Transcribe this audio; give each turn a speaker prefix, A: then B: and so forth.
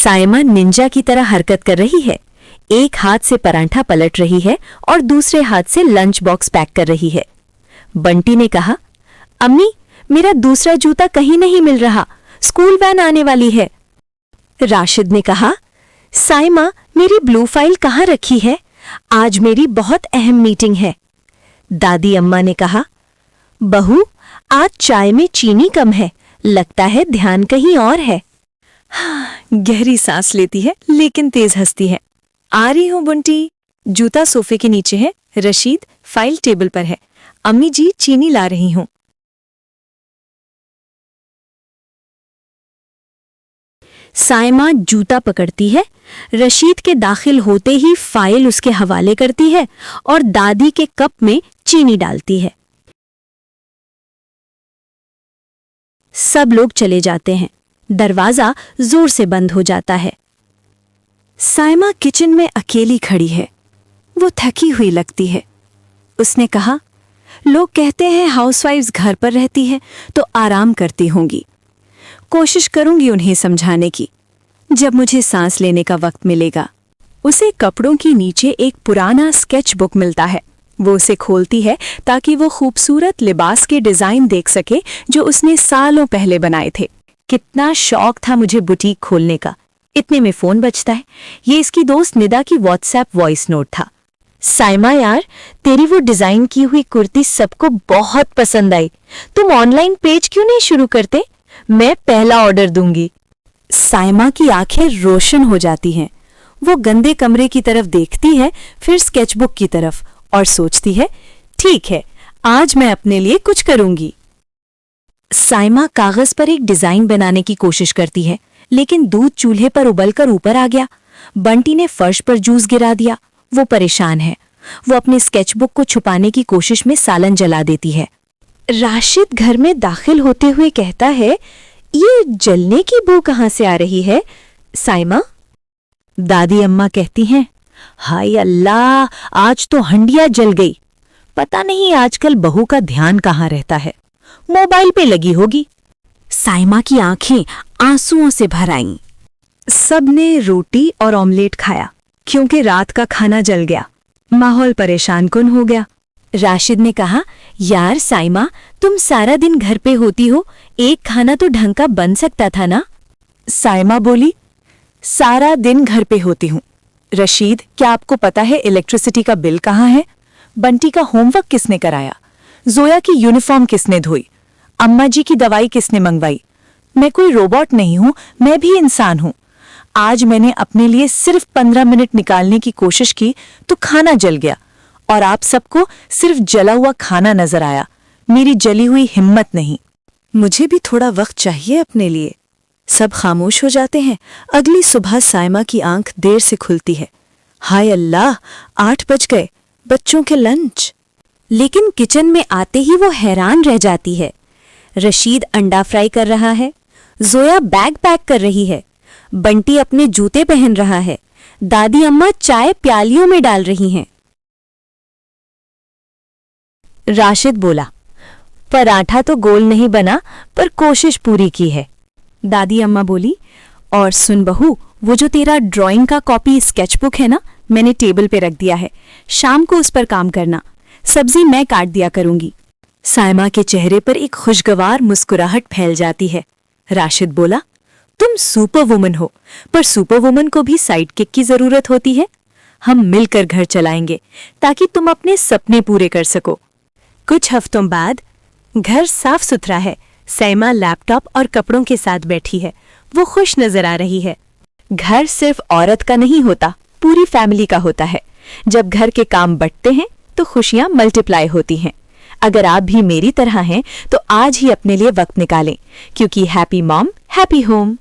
A: Saima Ninja की तरह हरकत कर रही है। एक हाथ से परांठा पलट रही है और दूसरे हाथ से लंच बॉक्स पैक कर रही है। बंटी ने कहा, अम्मी, मेरा दूसरा जूता कहीं नहीं मिल रहा, स्कूल वैन आने वाली है। राशिद ने कहा, साइमा, मेरी ब्लू फाइल कहाँ रखी है? आज मेरी बहुत अहम मीटिंग है। दादी अम्मा ने कहा, बहू, आज चाय में चीनी कम है, लगता है ध्यान कहीं और है। गहरी सांस लेती है लेकिन तेज हंसती है। आ रही हूं बुंटी। जूता सोफे के नीचे है, रशीद फाइल टेबल पर है। अम्मी जी, चीनी ला रही हूं। साइमा जूता पकड़ती है, रशीद के दाखिल होते ही फाइल उसके हवाले करती है और दादी के कप में चीनी डालती है। सब लोग चले जाते हैं। दरवाजा जोर से बंद हो जाता है। साइमा किचन में अकेली खड़ी है। वो थकी हुई लगती है। उसने कहा, लोग कहते हैं हाउसवाइफ्स घर पर रहती है तो आराम करती होंगी। कोशिश करूंगी उन्हें समझाने की, जब मुझे सांस लेने का वक्त मिलेगा। उसे कपड़ों के नीचे एक पुराना स्केच बुक मिलता है। वो उसे खोलती है ताकि वो खूबसूरत लिबास के डिजाइन देख सके जो उसने सालों पहले बनाए थे। कितना शौक था मुझे बुटीक खोलने का। इतने में फोन बजता है। ये इसकी दोस्त निदा की व्हाट्सएप वॉइस नोट था। साइमा यार, तेरी वो डिजाइन की हुई कुर्ती सबको बहुत पसंद आई। तुम ऑनलाइन पेज क्यों नहीं शुरू करते? मैं पहला ऑर्डर दूंगी। साइमा की आंखें रोशन हो जाती हैं। वो गंदे कमरे की तरफ देखती है, फिर स्केचबुक की तरफ, और सोचती है, ठीक है, आज मैं अपने लिए कुछ करूंगी। साइमा कागज पर एक डिजाइन बनाने की कोशिश करती है, लेकिन दूध चूल्हे पर उबलकर ऊपर आ गया। बंटी ने फर्श पर जूस गिरा दिया। वो परेशान है। वो अपने स्केचबुक को छुपाने की कोशिश में सालन जला देती है। राशिद घर में दाखिल होते हुए कहता है, ये जलने की बू कहाँ से आ रही है साइमा? दादी अम्मा कहती हैं, हाय अल्लाह, आज तो हंडिया जल गई। पता नहीं आजकल बहू का ध्यान कहाँ रहता है, मोबाइल पे लगी होगी। साइमा की आंखें आंसुओं से भर आईं। सबने रोटी और ऑमलेट खाया क्योंकि रात का खाना जल गया। माहौल परेशान कुन हो गया। राशिद ने कहा, यार साइमा, तुम सारा दिन घर पे होती हो, एक खाना तो ढंग का बन सकता था ना? साइमा बोली, सारा दिन घर पे होती हूँ। रशीद, क्या आपको पता है इलेक्ट्रिसिटी का बिल कहाँ है? बंटी का होमवर्क किसने कराया? जोया की यूनिफॉर्म किसने धोई? अम्मा जी की दवाई किसने मंगवाई? मैं कोई रोबोट नहीं हूं, मैं भी इंसान हूं। आज मैंने अपने लिए सिर्फ 15 मिनट निकालने की कोशिश की तो खाना जल गया और आप सबको सिर्फ जला हुआ खाना नजर आया। मेरी जली हुई हिम्मत नहीं। मुझे भी थोड़ा वक्त चाहिए अपने लिए। सब खामोश हो जाते हैं। अगली सुबह साइमा की आंख देर से खुलती है। हाय अल्लाह, 8 बज गए, बच्चों के लंच। लेकिन किचन में आते ही वो हैरान रह जाती है। रशीद अंडा फ्राई कर रहा है, जोया बैग पैक कर रही है, बंटी अपने जूते पहन रहा है, दादी अम्मा चाय प्यालियों में डाल रही हैं। राशिद बोला, पराठा तो गोल नहीं बना पर कोशिश पूरी की है। दादी अम्मा बोली, और सुन बहू, वो जो तेरा ड्राइंग का कॉपी स्केचबुक है ना, मैंने टेबल पे रख दिया है, शाम को उस पर काम करना। सब्जी मैं काट दिया करूंगी। साइमा के चेहरे पर एक खुशगवार मुस्कुराहट फैल जाती है। राशिद बोला, तुम सुपर वुमन हो, पर सुपर वुमन को भी साइड किक की जरूरत होती है। हम मिलकर घर चलाएंगे ताकि तुम अपने सपने पूरे कर सको। कुछ हफ्तों बाद घर साफ सुथरा है। साइमा लैपटॉप और कपड़ों के साथ बैठी है। वो खुश नजर आ रही है। घर सिर्फ औरत का नहीं होता, पूरी फैमिली का होता है। जब घर के काम बंटते हैं तो खुशियां मल्टीप्लाई होती हैं। अगर आप भी मेरी तरह हैं तो आज ही अपने लिए वक्त निकालें, क्योंकि हैप्पी मॉम हैप्पी होम।